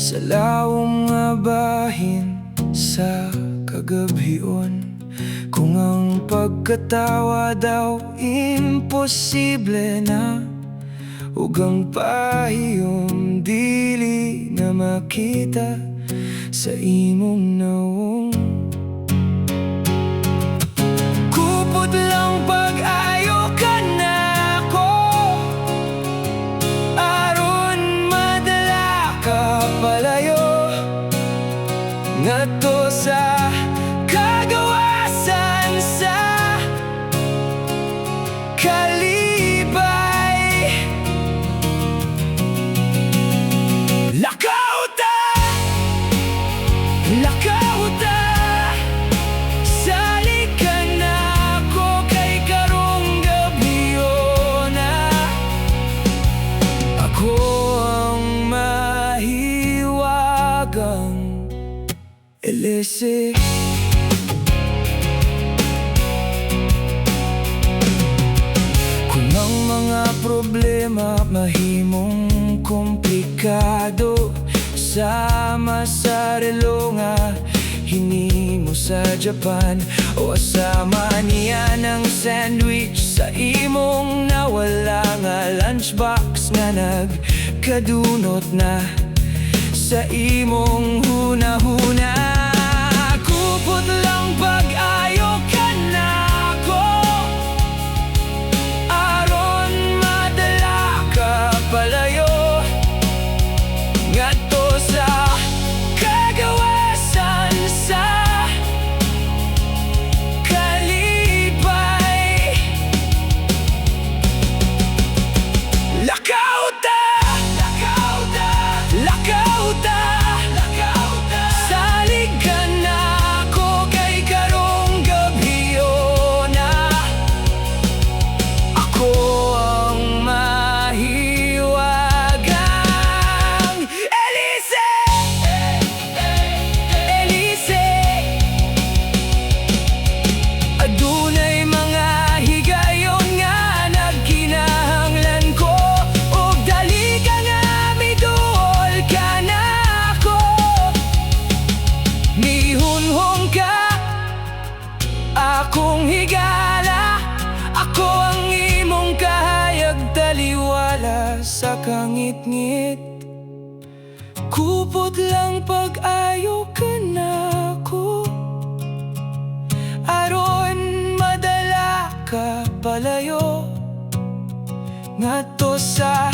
sa lawom nga bahin sa kagabhion. Kung ang pagkatawa daw imposible na, ug ang pahiyom dili na makita sa imong nawong. Kupot lang pag-ayo ka na ko, aron madala ka palayo ngadto sa kagawasan sa kalibay. Lakaw ta, lakaw ta, salig ka na ko kay karong gabiyon na. Ako ang mahiwagang Elise. Kung ang mga problema mahimong komplikado, sama sa relo nga hinimo sa Japan, o asama niya ng sandwich sa imong nawala nga lunchbox nga nagkadunot na sa imong hunahuna. Kupot lang pag-ayo ka na ko, aron madala ka palayo ngadto sa kagawasan sa kalibay. Lakaw ta, lakaw ta, lakaw ta, lakaw ta, salig ka na ko kay karong gabiyon na. Ako ang mahiwagang Elise. Elise, adunay mga higayon nga nagkinahanglan ko, ug dali ka nga miduol ka na ko. Mihunhong ka, akong higala, ako ang imong kahayag taliwala sa kangit-ngit. Kupot lang pag-ayo ka na ko, aron madala ka palayo ngadto sa